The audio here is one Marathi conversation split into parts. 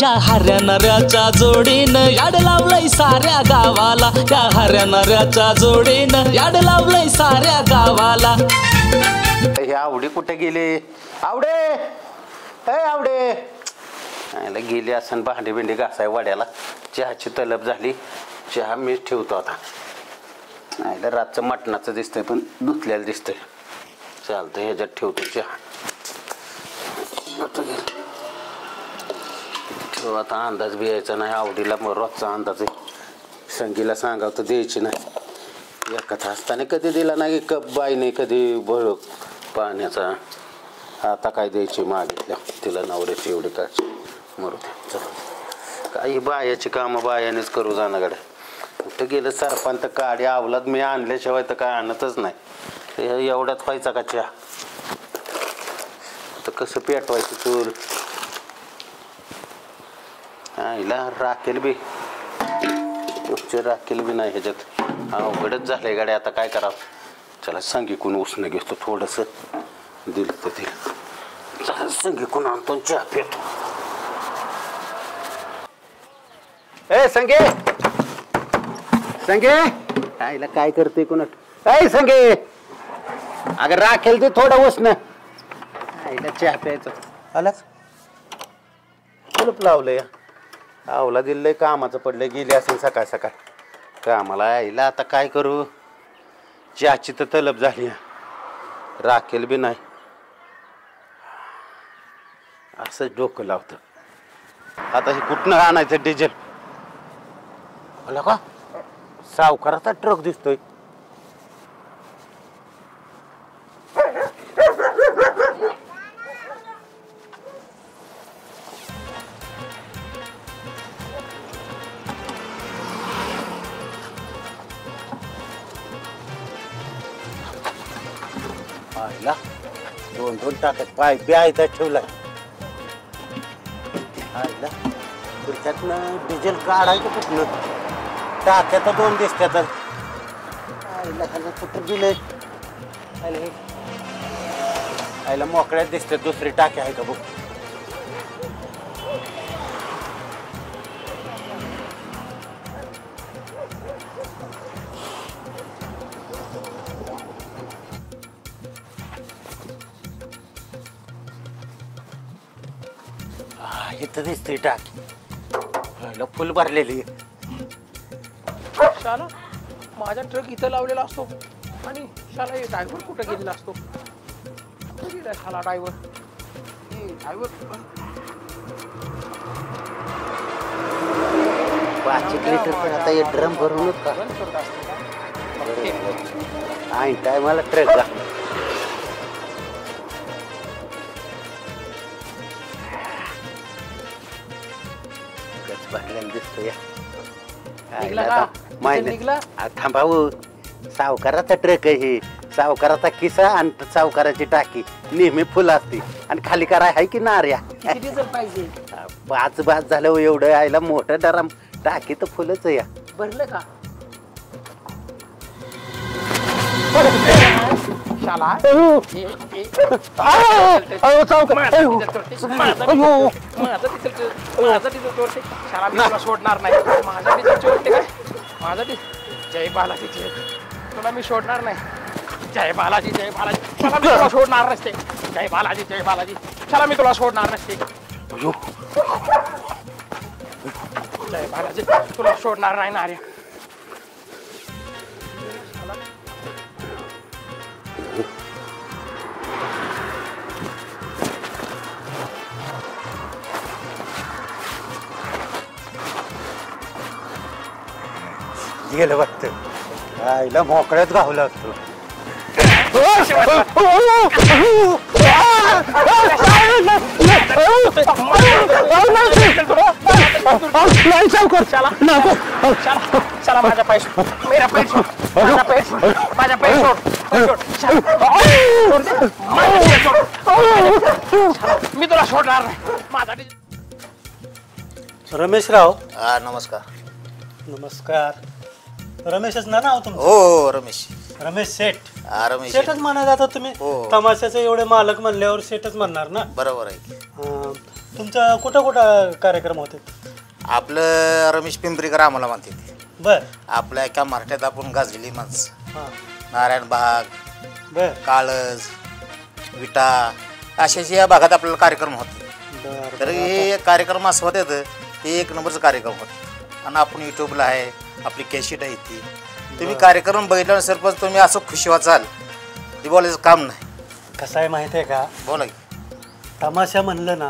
या हऱ्या नऱ्याच्या जोडीनं याड लावलंय साऱ्या गावाला, या हऱ्या नऱ्याच्या जोडीनं याड लावलंय साऱ्या गावाला. हे आवडे कुठे गेले? आवडे ए आवडे गेली असं भांडे बिंडे घासाय वाड्याला. चहाची तलब झाली, चहा मीच ठेवतो आता. नाही रातचं मटणाचं दिसतंय पण धुतल्याला दिसतंय. चालतं ह्याच्यात ठेवतो चहा. ठेव आता, अंदाज बी यायचा नाही आवडीला. मग रोजचा अंदाज आहे. संगीला सांगावं तर द्यायची नाही. एका तासताने कधी दिला नाही कप बाईने कधी बळ पाण्याचा. आता काय द्यायची मागितल्या तिला नवऱ्याची एवढी काळजी. मरू दे चला. काही बायाची कामं बायानेच करू जाणं गड्या. कुठं गेलं सरपंच काडी अवलाद मी आणल्याशिवाय तर काय आणतच नाही. एवढ्यात व्हायचा का चहा? तर कसं पेटवायचं चूल? आईला राखेल बी राखेल बी नाही ह्याच्यात. अवघडच झालंय गाड्या. आता काय करावं? चला संगीकून उसणं घेतो थोडंसं. दिलं तर दिलं. चला संगीकून आणतो चहा पेटो. ए संगे संगे आईला काय करते कोणात? ए संगे अगं राखेल ते थोडं उसणं. आईला चहा प्यायचं आलाच. कुलूप लावलंय. आवला दिलंय कामाचं पडलंय. गेली असेल सकाळ सकाळ कामाला. आईला आता काय करू? चहाची तर तलब झाली. राखेल बी नाही. असंच डोकं लावतं. आता हे कुठनं आणायचं डिझेल? मला का सावकाराचा ट्रक दिसतोय. आईला 2-2 टाक्यात पाय ब्यायचा ठेवलाय. आईला पुढच्यातनं डिझेल काढायचं कुठनं? टाक्यात 2 दिसत्यात. आईला खाली कुठं दिलंय? आईला मोकळ्यात दिसतात. दुसरी टाकी आहे का बघ. इथं दिसते टाकी. फुल भरलेली. शाला माझा ट्रक इथं लावलेला असतो आणि शाला हे ड्रायव्हर कुठं गेलेला असतो? कुठं गेला शाला ड्रायव्हर? ड्रायव्हर 5 लिटर पण आता हे ड्रम भरूनच का? आई टायमाला ट्रक का भरलेला दिसतोय. थांबाऊ. सावकाराचा ट्रक आहे. सावकाराचा किस्सा आणि सावकाराची टाकी नेहमी फुल असते. आणि खाली कराय आहे की नार्या. पाहिजे 5 बास झालं एवढं. आयला मोठं डरम टाकी तर फुलच या. भरलं का? शाला सोडणार नाही. माझा डिझेल चोरते काय? माझा जय बालाजी जय. तुला मी सोडणार नाही. जय बालाजी जय बालाजी. चला मी तुला सोडणार नसते. जय बालाजी जय बालाजी. चला मी तुला सोडणार नसते. जय बालाजी तुला सोडणार नाही ना. अरे गेलं वाटतं. आईला मोकळ्यात गावलं असतो. चला माझ्या पैसे मेरा पैसे माझा पैसे माझा पैसे मी तुला सोडणार नाही. माझा रमेशराव. हा नमस्कार. नमस्कार. रमेशच ना नाव तुमचं? हो रमेश. रमेश सेठ. हा रमेश सेठच म्हणत आता तुम्ही. हो. तमाशाचे एवढे मालक म्हणल्यावर सेठच म्हणणार ना. बरोबर आहे. तुमचा कुठं कुठं कार्यक्रम होते? आपलं रमेश पिंपरीकर आम्हाला म्हणते ते. बर आपल्या एका मराठ्यात आपण गाजलेली माणसं, हां नारायण बाग, बर काळज, विटा, अशाच या भागात आपल्याला कार्यक्रम होते. बर तर हे कार्यक्रम असं होते ते एक नंबरचं कार्यक्रम होतं. आणि आपण यूट्यूबला आहे, आपली कॅसेट आहे ती. तुम्ही कार्यक्रम बघितल्यावर सरपंच तुम्ही असं खुशी वाचाल, ते बोलायचं काम नाही. कसं आहे माहिती आहे का, बोला की. तमाशा म्हणलं ना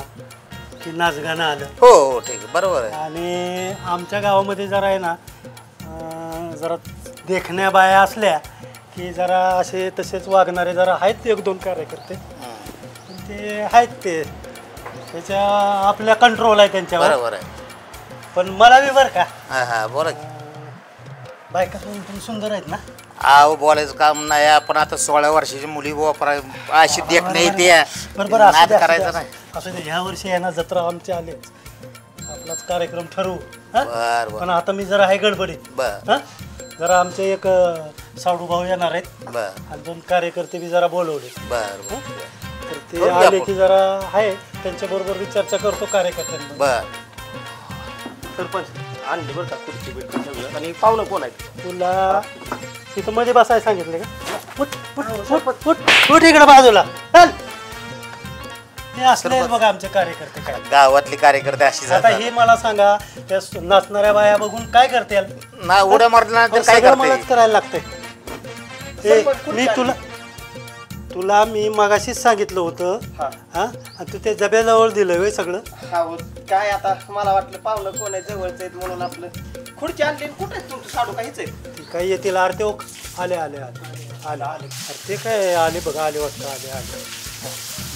की नाचगाणं आलं. हो हो ठीक आहे, बरोबर आहे. आणि आमच्या गावामध्ये जरा आहे ना जरा देखण्या बाया असल्या की जरा असे तसेच वागणारे जरा आहेत एक दोन कार्यकर्ते. पण ते आहेत ते त्याच्या आपल्या कंट्रोल आहे त्यांच्यावर. बरोबर आहे. पण मला बी बरं का हां हां बोला की. बायका तुम्ही सुंदर आहेत ना. आहो बोलायचं काम नाही. आपण आता 16 वर्षाची मुली वापरा अशी देखणे येते, बरोबर नाद करायचं नाही. असं दे ह्या वर्षी आहे ना जत्रा आमची आले आपलाच कार्यक्रम ठरवू. हं? बर बर पण आता मी जरा आहे गडबडीत. बर हं? जरा आमचे एक साडू भाऊ येणार आहेत बर आणि 2 कार्यकर्ते बी जरा बोलवले. बर तर ते आले की जरा आहे त्यांच्याबरोबर बी चर्चा करतो कार्यकर्त्यांबरोबर. बर. सरपंच आणली बरं का खुर्ची बिर्ची सगळं. आणि पाहुणं कोण आहेत? तुला तिथं मध्ये बसायला सांगितले का? उठ उठ उठ उठ उठ इकडे बाजूला चल. ते असले बघा आमचे कार्यकर्ते काय. गावातले कार्यकर्ते अशी आता जातात हे मला सांगा त्या नाचणाऱ्या बाया बघून काय करते ना, उड्या मारल्यानंतर काय सगळं करते? मलाच करायला लागतंय. मी तुला मी मगाशीच सांगितलं होतं हा आणि तू ते जब्याजवळ दिलं होय सगळं. काय आता मला वाटलं पाहुणं कोण आहे जवळच आहेत म्हणून आपलं खुर्ची आणली. कुठे तुमचं साडू काहीच आहे? ती काही येतील आरते आले आले आले आले आले ते काय आले बघा आले वाटतं आले आले.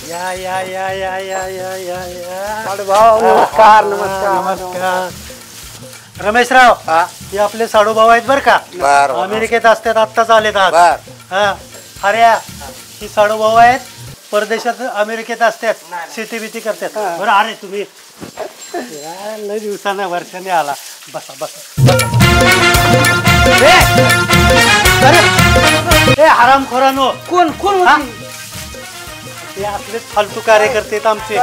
या या या या या या या या नमस्कार नमस्कार. नमस्कार रमेशराव. हे आपले साडूभाऊ आहेत बरं का. बर अमेरिकेत असतात आत्ताच आलेत आज. बर हा अरे ही साडूभाऊ आहेत परदेशात अमेरिकेत असतात शेती बिती करतात. बरं अरे तुम्ही लय दिवसानं वर्षाने आला. बसा बसा अरे हरामखोरानो. कोण कोण ते आपलेच फालतू कार्यकर्ते आहेत आमचे.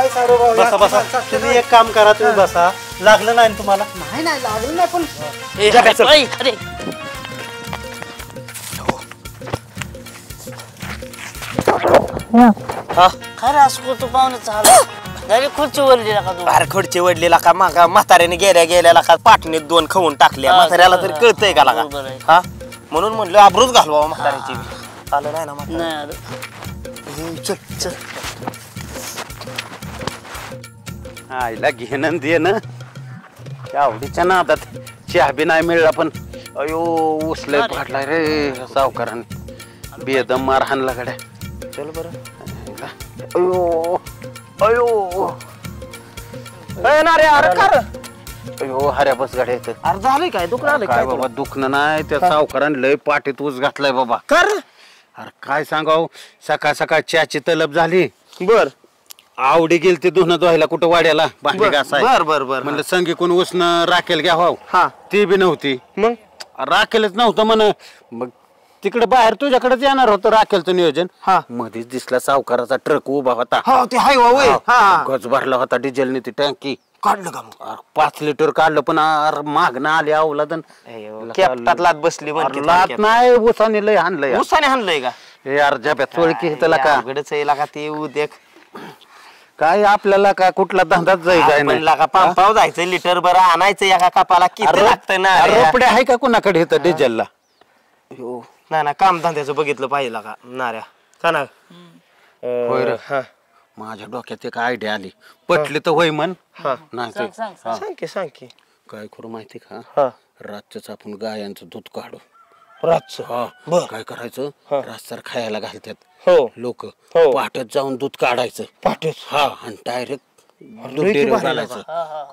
बसा बसा तुम्ही एक काम करा तुम्ही बसा. लागलं नाही ना तुम्हाला? नाही नाही लागलं नाही पण खरं असं तू पाहुणे चालू खुर्ची वरली का तू? बाहेर खुर्ची वडलेला का मागा म्हाताऱ्याने गेल्या का पाटणीत 2 खाऊन टाकल्या. म्हाताऱ्याला तरी कळतंय का लागा? बरोबर आहे. हा म्हणून म्हणलं आबरूच घालवा म्हाताऱ्याची. आलं नाही ना म्हातारं. नाही आलं. चल चल. आईला घेणं देणं आवडीच्या नादात चहा बी नाही मिळला. पण अयो उचलय फाटलाय रे सावकाराने. बेदम मार हाणला गड्या. चल बरं. अयो अयो अरे अरे कर. अयो हऱ्या बस गाड्या येत. अरे झालंय काय दुखणं आलं काय काय बाबा दुखणं नाही. त्या सावकाराने लय पाठीत ऊस घातलाय बाबा. कर. अरे काय सांगाव सकाळ सकाळ चहाची तलब झाली. बर आवडी गेली ते धुणं धुवायला कुठं वाड्याला भांडी घासाय. बर बर बर. म्हणलं संगी कोण उसनं राखेल घ्यावा. हा ती बी नव्हती. मग राखेलच नव्हतं म्हण. मग तिकडे बाहेर तुझ्याकडेच येणार होतं राखेलचं नियोजन. हा मध्येच दिसला सावकाराचा ट्रक उभा होता. हा ते हाय वय. हा गज भरला होता डिझेलने ती टँकी. काढलं का मग? 5 लिटर काढलं पण मागणं आले अवलादन. कॅप्टात लात बसली लात नाही उसाने लय हाणलंय. उसाने हाणलंय का? हे यार झब्यात चोळकी त्याला का अवघडच आहे लागा ते उद्या. काय आपल्याला काय कुठला धंदाच जाय नाही. लागा पंपाव जायचं लिटर बरं आणायचं एका कपाला किती लागतं ना. रोपडे आहे का कुणाकडे इथं डिझेलला? नाही ना काम धंद्याचं बघितलं पाहिजे लागा नाऱ्या का ना. होय रे. हा माझ्या डोक्यात एक आयडिया आली. पटली तर होय म्हण. नाही तर सांग सांग सांग की काय करू माहिती का? हा रातच आपण गायांचं दूध काढू. रातचं. हा काय करायचं रातसर खायला घालतात हो लोक. हो. पाट्यात जाऊन दूध काढायचं. पाटेच. हा आणि डायरेक्ट दूध डेअरीवर घालायचं.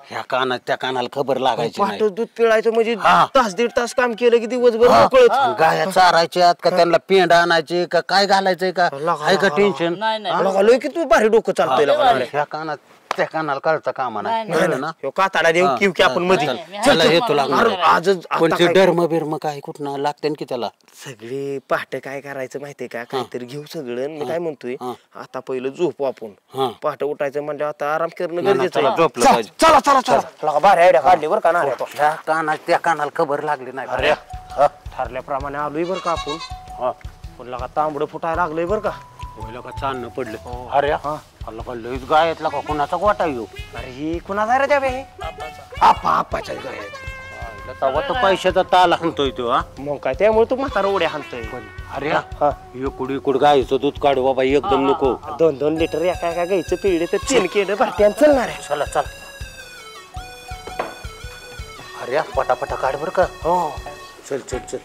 ह्या कानात त्या कानाला खबर लागायची नाही. पाट दूध पिळायचं म्हणजे हा. तास 1.5 तास काम केलं की दिवसभर मोकळंच. गाया चारायच्यात का त्यांना पेंड आणायचे का काय घालायचंय का? आहे का टेन्शन? नाही नाही लगा लय की तू भारी डोकं चालतंय लगा नाऱ्या. ह्या कानात त्या कानाला कळतं कामा नाही कळलं ना ह्यो काताडा देऊ किव की आपण मध्ये चला येतो लागणार आजच पण ते डर्म बिर्म काय कुठं लागते की त्याला सगळे पहाटे काय करायचं माहितीये का काहीतरी घेऊ सगळं मी काय म्हणतोय आता पहिलं झोपू आपण पहाटे उठायचं म्हणजे आता आराम करणं गरजेचं चला आहे. झोपलं चला पाहिजे. चला चला चला लगा भारी आयडिया काढली बरं का ना त्या त्या कानाला खबर लागली नाही अरे ठरल्याप्रमाणे आलोय बरं का आपण पण लगा तांबडं फुटायला लागलंय बरं का होईल का चालणं पडलं अरे अल्ला का लईच गायतला का कोणाचा गोटा येऊ अरे ही कुणाचा रे त्या बे आपाच्या घरात तवा तर पैशाचा ताल हाणतोय तो हा मग काय त्यामुळे तू म्हातारा उड्या हाणतोय अरे इकुड इकुड गायचं दूध काढू बाबा एकदम नको 2-2 लिटर एका एका घ्यायचं पिढे तर 3 केलं भरत्यान चालणार आहे चला चल अरे पटापटा काढ बर का हो चल चल चल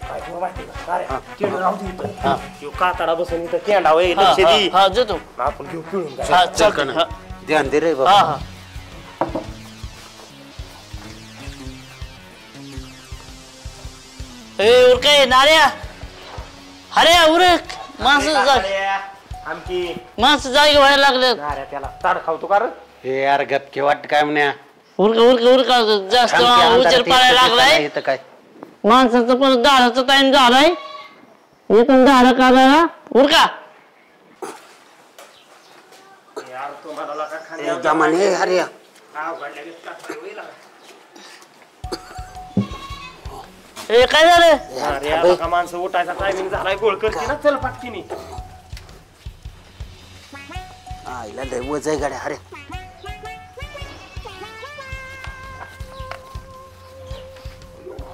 कातडा बसून इथं केंडा होईल लक्ष दे हा जातो आपण घेऊ पिळून चल का ना ध्यान दे रे बाबा ए उरके नाऱ्या अरे उरक आमची माणसं जागी व्हायला लागले नाऱ्या त्याला ताड खावतो का रे हे यार गपके वाट काय म्हण्या उरका जास्त उचल पाडायला लागलाय इथं काय माणसाचं पण दाराचा टाइम झालाय इथून दारा काढायला उरका जमाने अरे ए काय झालं का माणसं उठायचा टायमिंग झालाय गोळ करते ना चल पाटकीनी आईला लय वज आहे गाड्या अरे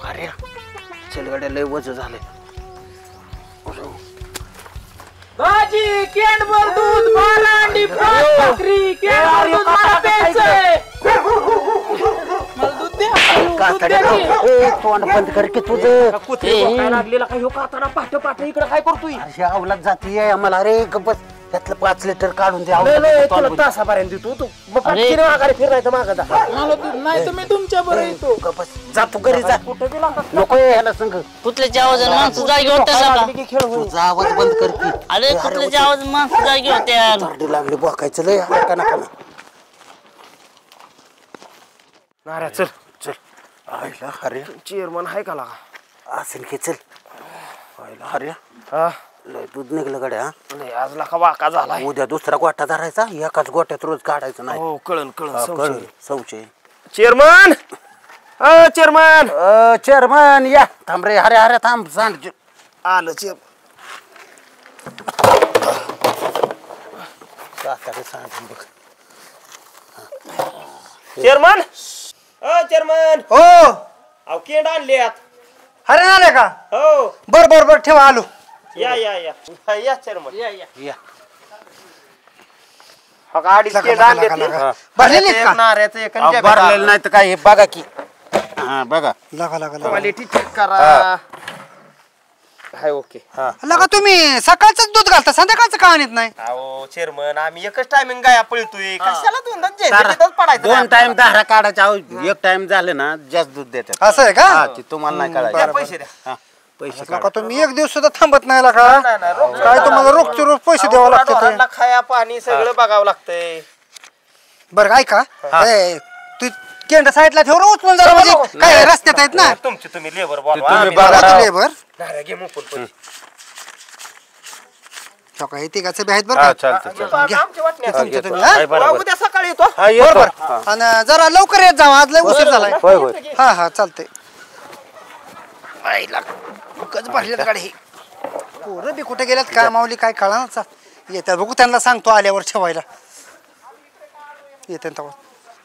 अरे चल गाड्या लय वज झाले भाजी केंडभर दूध भालांडी भाकरी केंडभर दूध मला प्यायचंय मला दूध द्या तोंड बंद कर की तुझं कुत्रे काय लागलेला काय ह्यो कातडा पाठ इकडे काय करतोय अशी अवलाद जाती आहे आम्हाला अरे गप्पस त्यातलं 5 लिटर काढून द्या तुला तासापर्यंत देतो तू मग पटकीने माघारी फिरायचं मागं जा मला दूध नाही तर मी तुमच्या बरं येतो गप्पस जा तू घरी जा कुठे गेला नको यायला संग कुठल्याच्या आवाजाने माणसं जागी होत्या का खेळ होईल तुझा आवाज बंद कर की अरे कुठल्याच्या आवाज माणसं जागी होत्या चारडी लागली बोकायचं लय का ना नाऱ्या चल चल आईला अरे चेअरमन आहे का लागा असेल की चल आईला अरे हा लय दूध निघलं गड्या नाही आज लाका वाका झालाय उद्या दुसरा गोठा धरायचा एकाच गोट्यात रोज काढायचं नाही हो कळन कळलं, संशय चेअरमन चेअरमन चेअरमन या थांब रे अरे अरे थांब सांग आलं चेअर सांग बघ चेअरमन चेअरमन हो अहो केंड आणल्यात अरे आले का हो बर बर बर ठेवा आलो या चेअरमन या हो का अडीच केंड आणल्यात भरलेली आहेत का नाऱ्याचं एक अहो, भरलेलं नाही तर काय हे बघा की हा बघा लगा लगा लगा क्वालिटी चेक करा हाय ओके लगा तुम्ही सकाळचंच दूध घालता संध्याकाळचं का आणत नाही अहो चेअरमन आम्ही एकच टायमिंग गाया पळतोय कशाला दोनदा पडायचं दोन टाइम धारा काढायचा अहो, एक टाइम झालं ना जास्त दूध देतात असं आहे का हा, ते तुम्हाला नाही द्या कळायचं पैसे द्या हा, पैसे लका काढा. तुम्ही एक दिवस सुद्धा थांबत नाही लका नाही, रोज काय तुम्हाला रोजचे रोज पैसे द्यावं लागते ढोरांना खाया पाणी सगळं बघावं लागतंय बरं ऐका ए, तू केंद्र साईडला ठेव रे उचलून जरा म्हणजे काय रस्त्यात आहेत ना तुमची तुम्ही लेबर तुम्ही बोलवा बघा. लेबर नाऱ्या घे मुकुल काही तिघाचे बी आहेत हा, बरं का चालतं, चालतं. आमची वाटणी आहे. तुमचे तुम्ही हा? हाय, बरोबर. उद्या सकाळी येतो हा, येतो. बरोबर आणि जरा लवकर येत जावा आज लय उशीर झालाय होय होय हा हा चालतंय आईला उगाच भरलेत गाडी ही पोरं बी कुठे गेल्यात काय माऊली काय कळा येतात बघू त्यांना सांगतो आल्यावर ठेवायला येते तेव्हा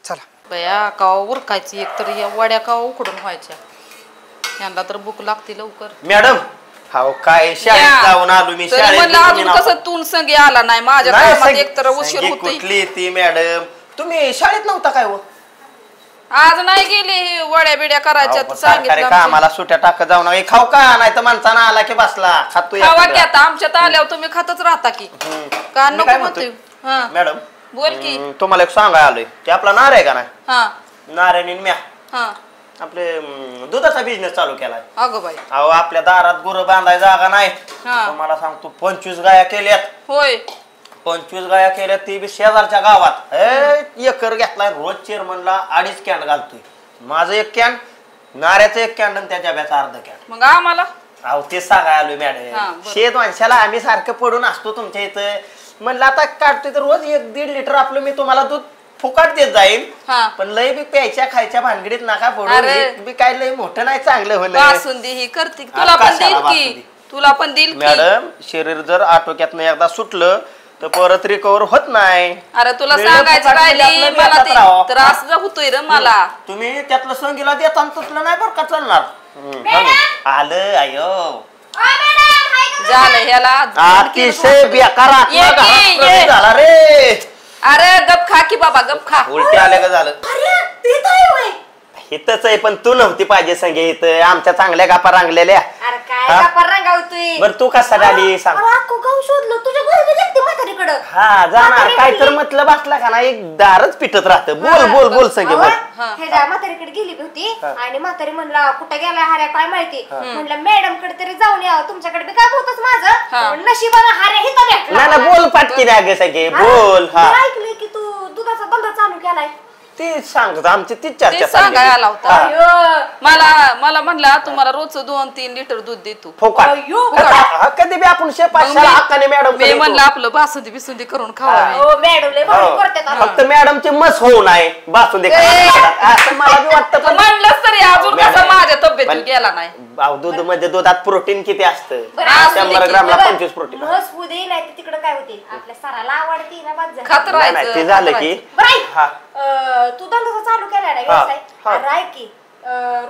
चला बया कावा उरकायची एक तर या वड्या कावा उकडून व्हायच्या यांना तर भूक लागते लवकर मॅडम हाव काय शाळेत जाऊन आलो मी तरी म्हणलं अजून कसं तून संगे आला नाही माझ्या कामात एक तर उशीर होतोय कुठली ती मॅडम तुम्ही शाळेत नव्हता काय हो आज नाही गेली ही वड्या बिड्या करायच्या तू सांगितलं कामाला सुट्या टाकत जाऊ नका खाऊ का नाही तर माणसानं आला की बसला खातो खावा की आता आमच्यात आल्यावर तुम्ही खातच राहता की का मी नको काय म्हणतोय म्हणतोय? हा मॅडम बोल की तुम्हाला एक सांगाय आलोय ते आपला नार आहे का नाही हा नारायणी म्या हा आपले दुधाचा बिझनेस चालू केलाय अगं बाई अहो आपल्या दारात गुरं बांधाय जागा नाही हा. तुम्हाला सांगतो 25 गाया केल्यात होय 25 गाया केल्या ती बी शेजारच्या गावात एकर घेतलाय रोज चेअरमनला 2.5 कॅन घालतोय. माझं 1 कॅन, नाऱ्याचं 1 कॅन आणि त्याच्या ब्याचा अर्धा कॅन. मग आम्हाला अहो ते सांगाय आलोय मॅडम. शेत माणसाला आम्ही सारखं पडून असतो तुमच्या इथं. म्हणलं आता काढतोय तर रोज 1-1.5 लिटर आपलं मी तुम्हाला दूध फुकाट देत जाईल. पण लय बी प्यायच्या खायच्या भानगडीत नका पडून. बी काय लय मोठं नाही चांगलं होईल. बासुंदी ही करते तुला पण देईल की, तुला पण देईल मॅडम. शरीर जर आटोक्यातनं एकदा सुटलं तर परत रिकवर होत नाही. अरे तुला सांगायचं राहिली मला ते त्रास होतोय रे मला. तुम्ही त्यातलं संगीला देता तसलं नाही बरं का चालणार. आलं आयो झालं ह्याला अतिशय बेकार झाला रे. अरे गप खा की बाबा गप खा. उलटे आले का झालं. इथंच आहे पण तू नव्हती पाहिजे संगे इथं. आमच्या चांगल्या गापा रांगलेल्या. बर तू कसा आली सांग. हा जाणार काय तर म्हटलं बसला का नाही दारच पिटत राहतं. बोल बोल बोल संगे बोल. म्हातारीकडे गेली होती आणि म्हातारी म्हणला कुठे गेला हार्या काय माहिती. म्हणलं मॅडम कडे तरी जाऊन यावं, तुमच्याकडे बी काय होतच माझं. नशिबानं हार्या हिथं भेटला. नाही बोल पाटकी नाही संगे बोल. हा ऐकलंय की तू दुधाचा धंदा चालू केलाय. ते सांगत आमची तीच चर्चा सांगाय आला होता. मला म्हणला तुम्हाला रोज 2-3 लिटर दूध देतो कधी बी आपण हक्काने मॅडम. मी म्हणलं आपलं बासुंदी बिसुंदी करून खावा. फक्त मॅडमची मस होऊ नये बासुंदी असं मला बी वाटतं. म्हणलंच तरी अजून कसा माझ्या तब्येत गेला नाही. दूध मध्ये दुधात प्रोटीन किती असतं. 100 ग्रामला 25 प्रोटीन. तिकडे काय होते आपल्या सराला आवडते ना खात राहायचं. ते झालं की तू धंदा चालू केला ना व्यवसाय की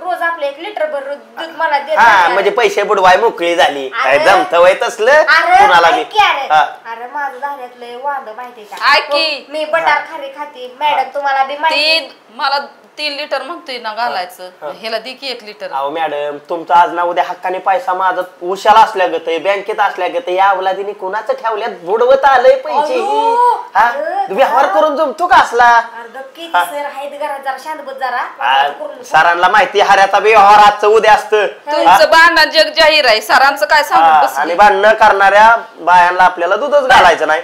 रोज आपलं 1 लिटर भर दूध मला देत. म्हणजे पैसे बुडवाय मोकळी झाली. काय जमत वय तसलं कुणाला बी. अरे माझं झाल्यातलं वांद माहितीये का. मी बटार खारी खाते मॅडम तुम्हाला बी माहिती. मला 3 लिटर म्हणतोय ना घालायचं. ह्याला दे की 1 लिटर. अहो मॅडम तुमचा आज ना उद्या हक्काने पैसा माझा उशाला असल्यागत बँकेत असल्यागत या अवलादीने कुणाचं ठेवल्यात बुडवत आलंय पैसे. व्यवहार करून जमतो का असला. सरांना माहिती हाऱ्याचा व्यवहार आजचं उद्या असतं. तुमचं भांडण जग जाहीर आहे. सरांचं काय सांगू. आणि भांडण करणाऱ्या बायांना आपल्याला दूधच घालायचं नाही.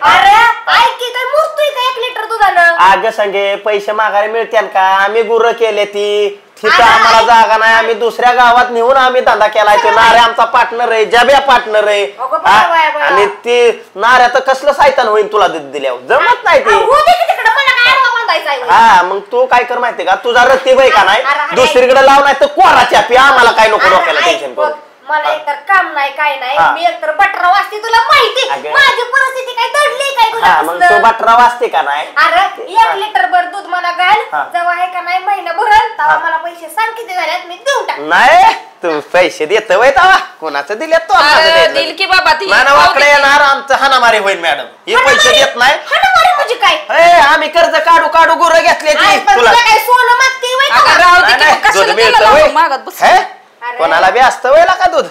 अगं संगे पैसे माघारी मिळतील का. आम्ही गुरं केले ती तिथं आम्हाला जागा नाही. आम्ही दुसऱ्या गावात नेऊन आम्ही धंदा केलाय. तो नाऱ्या आमचा पार्टनर आहे, जब्या पार्टनर आहे. आणि ते नाऱ्याचं कसलं सायतान होईल तुला दूध दिल्यावर जमत नाही ते. हा मग तू काय कर माहितीये का तुझा रत्तीबाई का नाही दुसरीकडे लाव नाही तर कोराच्या पी. आम्हाला काय नको डोक्याला टेन्शन करू. मला एकतर काम नाही काय नाही. मी एकतर बटरा वाजते तुला माहिती. माझी परिस्थिती काय दडली काय तुला. मग तू बटरा वाजते का नाही. अरे 1 लिटर भर दूध मला घाल जेव्हा आहे का नाही महिना भरल तेव्हा मला पैसे सांग किती झाल्यात मी देऊन टाक. नाही तू पैसे देत वय तवा कोणाचं दिलेत तो दिल की बाबा ती वाकडे येणार आमचं हाणामारी होईल मॅडम. हे पैसे देत नाही. हाणामारी म्हणजे काय. आम्ही कर्ज काढू काढू गुरं घेतले तुला काय सोनं मागते कोणाला बी असतं वयला का दूध.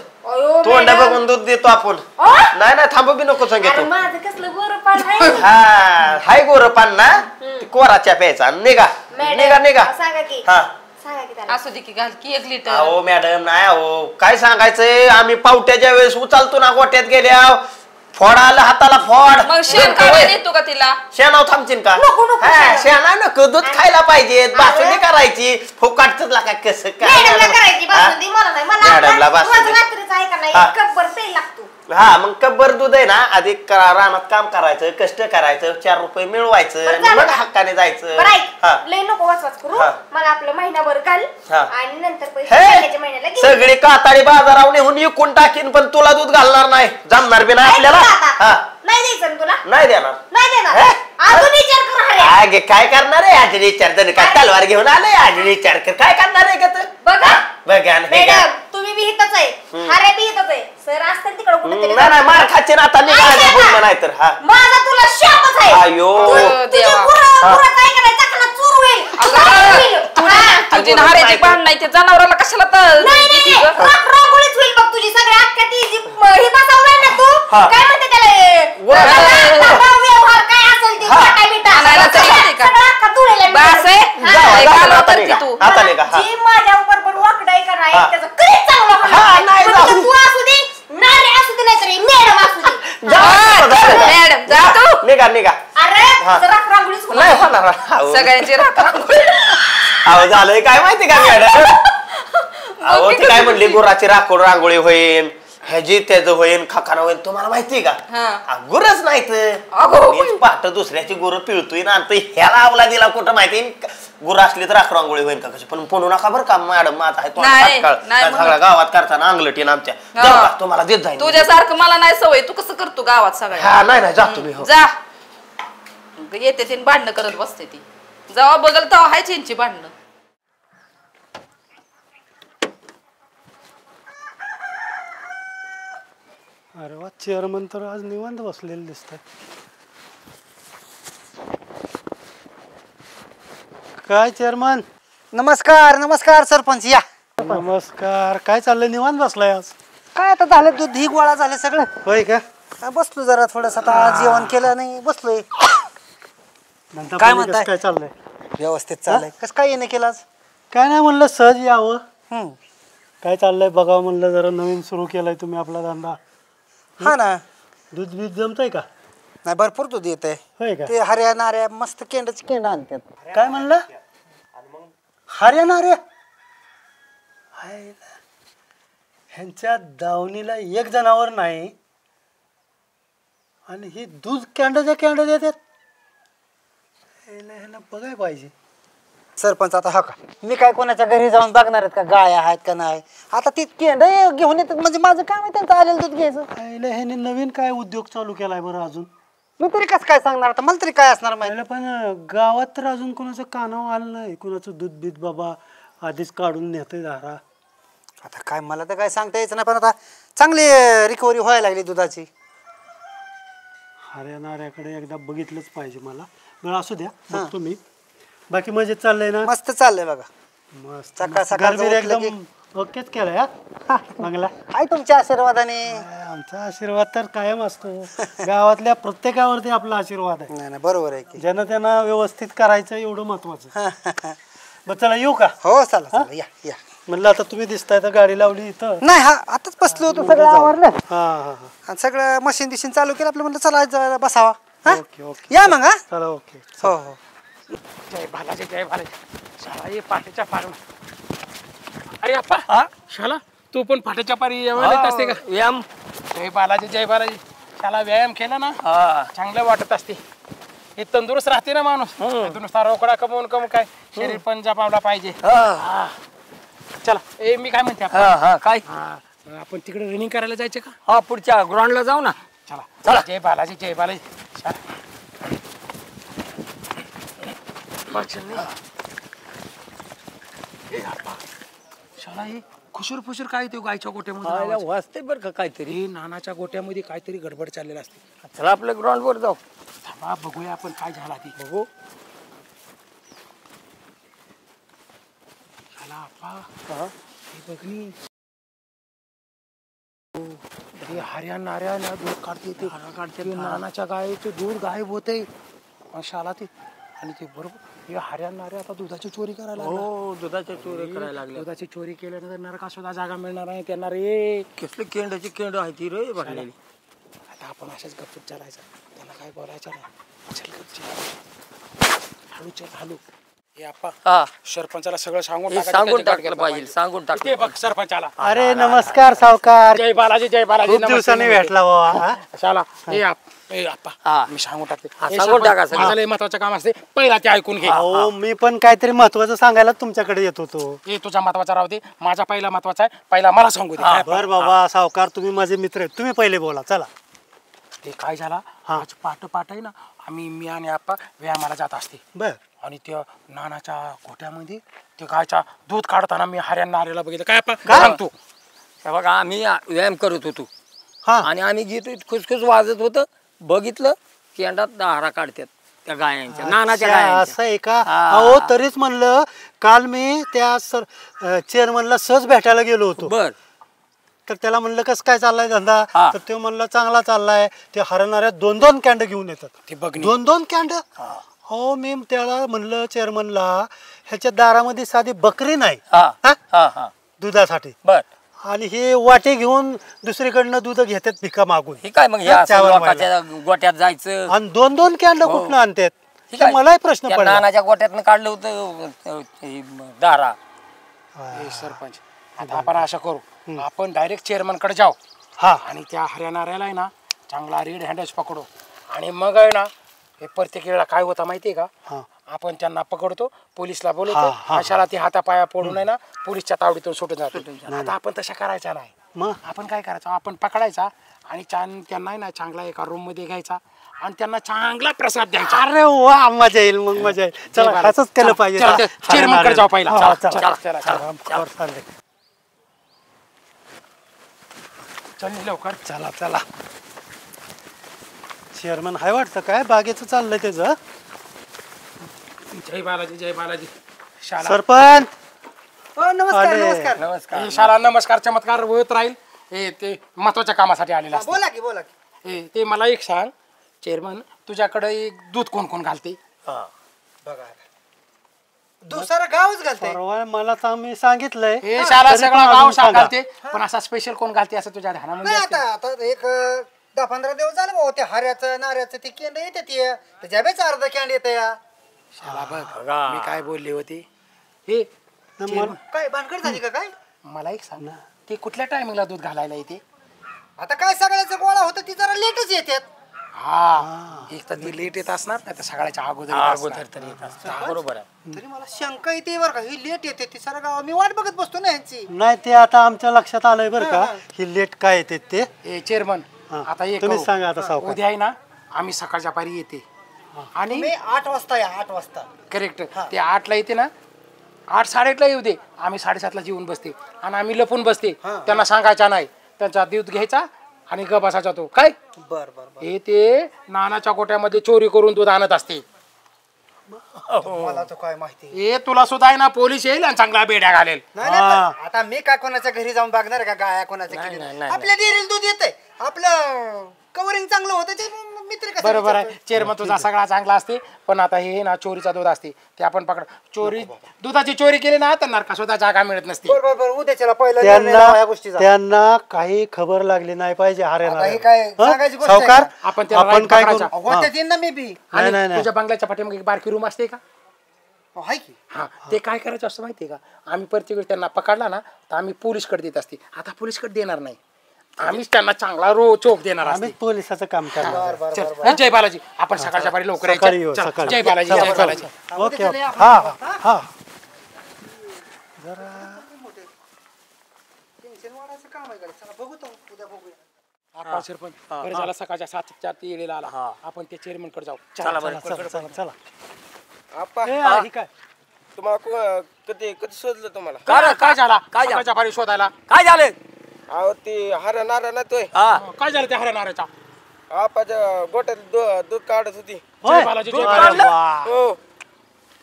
तोंड बघून दूध देतो आपण. नाही नाही थांबू बी नको सांगितलं. माझं कसलं गोरपान आहे. हाय गोरपान ना कोराच्या प्यायचा. निघा निघा निघा. सांगा की असू दे की घाल की 1 लिटर. अहो मॅडम नाही अहो काय सांगायचंय. आम्ही पावट्याच्या वेळेस उचलतो ना गोट्यात गेल्या फोड आलं हाताला फोड. मग शेण काढून देतो का तिला. शेणाव थांबचीन का. शेणा नको दूध खायला पाहिजे. बासुंदी करायची फुकाटच लागा कसं काय मॅडमला बासुंदी. हा मग कब्बर दूध आहे ना आधी रानात काम करायचं कष्ट करायचं 4 रुपये मिळवायचं मग हक्काने जायचं. लय नको वाचवाच करू. मला आपलं महिनाभर घाल आणि नंतर पैसे सगळी काताळी बाजारावर नेऊन विकून टाकीन पण तुला दूध घालणार नाही. जमणार बी नाही आपल्याला. नाही द्यायचं तुला. नाही देणार. नाही देणार. अजून विचार कर. अगे काय करणार आहे आज विचार जण काय तलवार घेऊन आले आज विचार कर काय करणार आहे का. बघा बघा मॅडम तुम्ही बी हितच आहे. हारे बी हितच आहे. सर असतात तिकडे कुठेतरी. नाही मार खाचे ना आता निघायचं बोलणं नाही तर. माझा तुला शापच आहे. अयो काय करायचं का चूर होईल. तुझी हारेची भांड नाही ते जनावराला कशाला रांगोळीच होईल बघ तुझी. सगळ्या अख्ख्या ती जी ही बसवलाय ना तू काय म्हणते त्याला व्यवहार काय असेल ते वाटा बिटा सगळं अख्खा तुळेला बस जी माझ्या बरोबर वाकडा आहे का नाही त्याचं कधीच चांगलं तू असू दे नारे असू दे नाहीतरी मॅडम असू दे. मॅडम जा तू. निघा सगळ्यांची राखोळी अहो झालंय काय माहिती का मॅडम अहो ती काय म्हणली गुराची रांगोळी होईल ह्याची त्याचं होईल खकाना होईल तुम्हाला माहितीये का गुरच नाही पाहत दुसऱ्याची गुरं पिळतोय ना ह्याला आवला दिला कुठं माहिती गुरं असली तर रांगोळी होईल का कशी पण म्हणू नका बरं का मॅडम माझा आहे सगळ्या गावात करताना अंगलटीन आमच्या तुम्हाला देत जाईल तुझ्यासारखं मला नाही सवय तू कसं करतो गावात सगळ्या नाही जातो मी जा येते ती भांडणं करत बसते ती जेव्हा बघल तेव्हा हायच यांची भांडणं अरे वा चेअरमन तर आज निवांत बसलेले दिसत काय चेअरमन नमस्कार नमस्कार सरपंच या नमस्कार काय चाललंय निवांत बसलाय आज काय आता झालं दूध ही गोळा झाले सगळं होय का बसलो जरा थोडस आता जेवण केलं नाही बसलोय काय म्हणताय काय चाललंय व्यवस्थित चाललंय कसं काय येणं केलं आज काय नाही म्हणलं सहज यावं काय चाललंय बघावं म्हणलं जरा नवीन सुरू केलाय तुम्ही आपला धंदा हा ना दूध बीज जमतंय का नाही भरपूर दूध येत होय आहे का ते हऱ्या नाऱ्या मस्त केंडच केंड आणतात काय म्हणलं हऱ्या नाऱ्या ह्यांच्या दावणीला एक जनावर नाही आणि ही दूध कॅन्डाच्या कॅन्डा देतात ह्यांना बघाय पाहिजे सरपंच आता हा का मी काय कोणाच्या घरी जाऊन बघणार आहेत का गाय आहेत का नाही आता ती केंड घेऊन येतात म्हणजे माझं काम आहे त्यांचं आलेलं दूध घ्यायचं ह्याने नवीन काय उद्योग चालू केलाय बरं अजून मी तरी कसं काय सांगणार आता मला तरी काय असणार माहिती पण गावात तर अजून कोणाचं कानावर आलं नाही कोणाचं दूध बीत बाबा आधीच काढून नेतंय धारा आता काय मला तर काय सांगता यायचं नाही पण आता चांगली रिकव्हरी व्हायला लागली दुधाची हरियाणाकडे एकदा बघितलंच पाहिजे मला बरं असू द्या बघतो मी बाकी मजेत चाललंय ना मस्त चाललंय बघा मस्त सकाळ सकाळ एकदम ओकेच केलाय हा बंगला आहे तुमच्या आशीर्वादाने आमचा आशीर्वाद तर कायम असतो गावातल्या प्रत्येकावरती आपला आशीर्वाद आहे नाही बरोबर आहे की ज्यांना त्यांना व्यवस्थित करायचं एवढं महत्वाचं बरं चला येऊ का हो चला या या म्हणलं आता तुम्ही दिसताय तर गाडी लावली इथं नाही हा आताच बसलो होतो सगळं आवरलं हा हा आणि सगळं मशीन बिशीन चालू केलं आपलं म्हणलं चला जरा बसावा ओके ओके या मग हा चला ओके हो हो जय बालाजी जय बालाजी शाळा ये पाठीच्या पारून अरे अप्पा शाला तू पण पाठीच्या पारी येत असते का व्यायाम जय बालाजी शाला व्यायाम केला ना चांगलं वाटत असते हे तंदुरुस्त राहते ना माणूस नुसता रोकडा कमवून काय शरीर पण जपावला पाहिजे चला ए मी काय म्हणते काय आपण तिकडे रनिंग करायला जायचे का हा पुढच्या ग्राउंडला जाऊ ना चला चला जय बालाजी शाला हे खुशूर फुशूर काय ते गायच्या गोट्यामध्ये वाजते बरं का काहीतरी नानाच्या गोट्यामध्ये काहीतरी गडबड चाललेला असते चला आपल्या ग्राउंड वर जाऊ थांबा बघूया आपण काय झाला ती बघू शाला अप्पा हे बघनी हरियाणा दूध काढते नानाच्या गायीचं दूध गायब होते शाला ते आणि ते बरोबर हे हरियाणा आता दुधाची चोरी करायला हो दुधाची चोरी करायला लागली दुधाची चोरी केल्यानंतर नरका सुद्धा जागा मिळणार नाही त्यांना रे कसली केंडाची केंड आहे ती रे बघलेली आता आपण अशाच गप्पूप चालायचं त्याला काय बोलायचं नाही चल गप्प हळू हे आपा सरपंचाला सगळं सांगून टाकलं पाहिजे सांगून टाकलं बघ सरपंचाला अरे नमस्कार सावकार जय बालाजी खूप दिवसांनी भेटला बाबा शाला मी सांगून टाकते माझं महत्वाचं काम असते पहिला ते ऐकून घे हो मी पण काहीतरी महत्वाचं सांगायला तुमच्याकडे येत होतो हे तुझा महत्वाचा राहू दे माझा पहिला महत्वाचा आहे पहिला मला सांगू दे बर बाबा सावकार तुम्ही माझे मित्र आहेत तुम्ही पहिले बोला चला ते काय झाला आज पाठ आहे ना मी आणि आप्पा व्यायामाला जात असते बर आणि त्या नानाच्या गोट्यामध्ये ते गायचा दूध काढताना मी हरियाणा बघितलं काय आप्पा सांगतो बघा आम्ही व्यायाम करत होतो आणि आम्ही गीत खुसखुस वाजत होतं बघितलं केंडात दारा काढतात त्या गायांच्या नानाच्या गायांच्या असं आहे का अहो तरीच म्हणलं काल मी त्या चेअरमनला सहज भेटायला गेलो होतो बर तर त्याला म्हणलं कसं काय चाललाय धंदा तर ते म्हणलं चांगला चाललाय ते हरणाऱ्या 2-2 कॅन्ड घेऊन येतात ते बघ 2-2 कॅन्ड हो मी त्याला म्हणलं चेअरमनला ह्याच्या दारामध्ये साधी बकरी नाही दुधासाठी बर आणि हे वाटे घेऊन दुसरीकडनं दूध घेतात भिका मागून हे काय मग गोट्यात जायचं आणि 2-2 कॅन्ड कुठनं आणतात ठीक आहे. मलाही प्रश्न त्या पडला. नानाच्या गोट्यातनं काढलं होतं दारा. सरपंच आता आपण असं करू, आपण डायरेक्ट चेअरमन कडे जाऊ आणि त्या हरियाणाऱ्याला आहे ना चांगला रेड हँडच पकडू आणि मग आहे ना हे प्रत्येक वेळेला काय होतं माहितीये का, आपण त्यांना पकडतो, पोलिसला बोलवतो, अशाला ते हातापाया पडून आहे ना पोलीसच्या तावडीतून सुटून जातो. आता आपण तशा करायचा नाही. आपण काय करायचं, आपण पकडायचा आणि त्यांना ना चांगला एका रूम मध्ये घ्यायचा आणि त्यांना चांगला प्रसाद द्यायचा. अरे वा, मजा येईल, मग मजा येईल. चला असंच केलं पाहिजे. चेअरमन कडे जाऊ पहिला. चल लवकर. चला चला. चेअरमन हाय वाटतं, काय बागेचं चाललंय त्याचं. जय बालाजी, जय बालाजी. सरपंच नमस्कार नमस्कार नमस्कार. शाला नमस्कार चमत्कार होत राहील. हे ते महत्वाच्या कामासाठी आलेला असतं. बोला की बोला की. ते मला एक सांग चेअरमन, तुझ्याकडे एक दूध कोण कोण घालते? बघा दुसरा गावच घालते. मला तर मी सांगितलंय हे शाला सगळं गाव घालते, पण असा स्पेशल कोण घालते असं तुझ्या ध्यानामध्ये नाही आता एक 10-15 दिवस झालं भाऊ ते हऱ्याचं नाऱ्याचं ते केंड येते त्याच्या बेच अर्ध कॅन्ड येते या. शाला बघ मी काय बोलली होती. हे काय भानगड झाली का काय? मला एक सांग ना, ते कुठल्या टायमिंगला दूध घालायला येते? आता काय सगळ्याचं गोळा होतं ती जरा लेटच येतात. हा, एक तर ती लेट येत असणार, नाही तर सगळ्याच्या अगोदर तरी येत असणार. बरोबर आहे. तरी मला शंका येते बरं का, ही लेट येते ती सारा गाव मी वाट बघत बसतो ना यांची. नाही ते आता आमच्या लक्षात आलंय बरं का, ही लेट काय येते ते. चेअरमन आता एक तुम्ही सांगा आता सावकार. उद्या आहे ना आम्ही सकाळच्या पारी येते आणि 8 वाजता या 8 वाजता करेक्ट. ते 8ला येते ना, 8-8:30ला येऊ दे, आम्ही 7:30ला जेवून बसते आणि आम्ही लपून बसते. त्यांना सांगायचा नाही, त्यांचा दूध घ्यायचा आणि ग बसायचा तो काय. बर बर. हे ते नानाच्या गोट्यामध्ये चोरी करून दूध आणत असते. मला तो काय माहिती. हे तुला सुद्धा आहे ना पोलीस येईल आणि चांगला बेड्या घालेल. नाही पण आता मी काय कोणाच्या घरी जाऊन बघणार का गाया कोणाच्या घरी? आपल्या डेअरीला दूध येतंय, आपलं कव्हरिंग चांगलं होतं ते मित्र कसं. बरोबर आहे. चेअरमन तुझा सगळा चांगला असते, पण आता हे ना चोरीचा दूध असते ते आपण पकड. चोरी दुधाची चोरी केली ना तर नरका सुद्धा जागा मिळत नसते. बरोबर. उद्याच्याला पहिला त्यांना काही खबर लागली नाही पाहिजे हरियाणा. काय सांगायची गोष्ट सावकार आपण काय करू? ना मी बी. आणि तुझ्या बंगल्याच्या पाठीमागे एक बारकी रूम असते का? हाय की. हा, ते काय करायचं असतं माहितीये का, आम्ही प्रत्येक वेळी त्यांना पकडला ना तर आम्ही पोलीसकडे देत असते. आता पोलीसकडे देणार नाही, आम्हीच त्यांना चांगला चोप देणार. आम्ही पोलिसाचं काम करणार. चल, जय बालाजी. आपण सकाळच्या पारी लवकर यायचं. चल, जय बालाजी, जय बालाजी. Okay okay. हा हा. जरा टेन्शन वाढायचं काम आहे का? चला बघू तो उद्या बघूया. आपण सरपंच बरं झाला सकाळच्या 7:04 ते येलेला आला. आपण त्या चेअरमन कडे जाऊ. चला चला. काय तुम्हाला कधी शोधलं तुम्हाला? काय झाला? सकाळच्या पारी शोधायला काय झालं? अहो ती हरा नारा ना तोय. काय झालं त्या हऱ्या नाऱ्याच्या? आपाच्या गोट्यात दूध काढत होती. जय बालाजी, जय बालाजी. हो,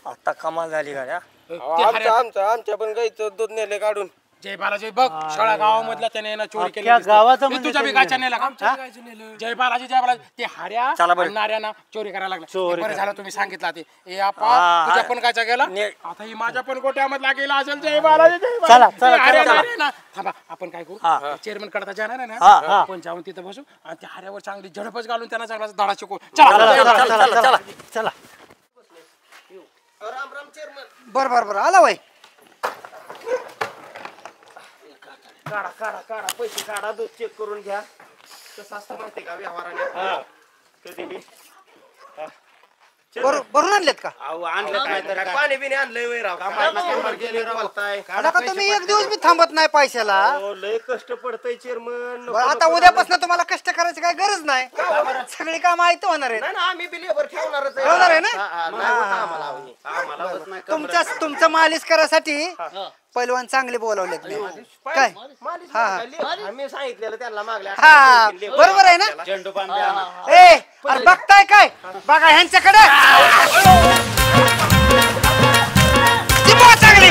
आता कमाल झाली गाड्या. आमच्या पण गाईचं दूध नेले काढून. जय बालाजी. बघ शाळा गावामधला त्याने ना चोरी केली. गावाचं मी तुझ्या बिगाच्या नेला का? जय बालाजी, जय बालाजी. ते हऱ्या आणि नाऱ्याना चोरी करायला लागला. बरं झालं तुम्ही सांगितलं ते. ए आपा तुझ्या पण गायचा गेला, आता ही माझ्या पण गोट्यामधला गेला असेल. जय बालाजी, जय बालाजी. थांबा, आपण काय करू, चेअरमन कडता जाणार आहे ना, आपण जाऊन तिथं बसू आणि त्या हऱ्यावर चांगली झडपच घालून त्यांना चांगला धडा शिकवू. चला चला. बर आला वय. काढा पैसे काढा, दूध चेक करून घ्या. कसं असतं माहिती का व्यवहाराने, कधी बी भरून आणलेत का? आणलं काय तर पाणी बिणी आणलंय वय राव. तुम्ही एक दिवस बी थांबत नाही पैशाला. लय कष्ट पडतंय चेअरमन. आता उद्यापासून तुम्हाला कष्ट करायची काय गरज नाही, सगळी काम ऐकतो होणार आहे. आम्ही बी लेबर ठेवणारच आहे ना. तुमचं मालिश करायसाठी पैलवान चांगले बोलावले काय? आम्ही सांगितलेलं त्यांना मागल्या. हा बरोबर आहे ना. झेंडू बांध. ए बघताय काय? बघा ह्यांच्याकडे चांगली.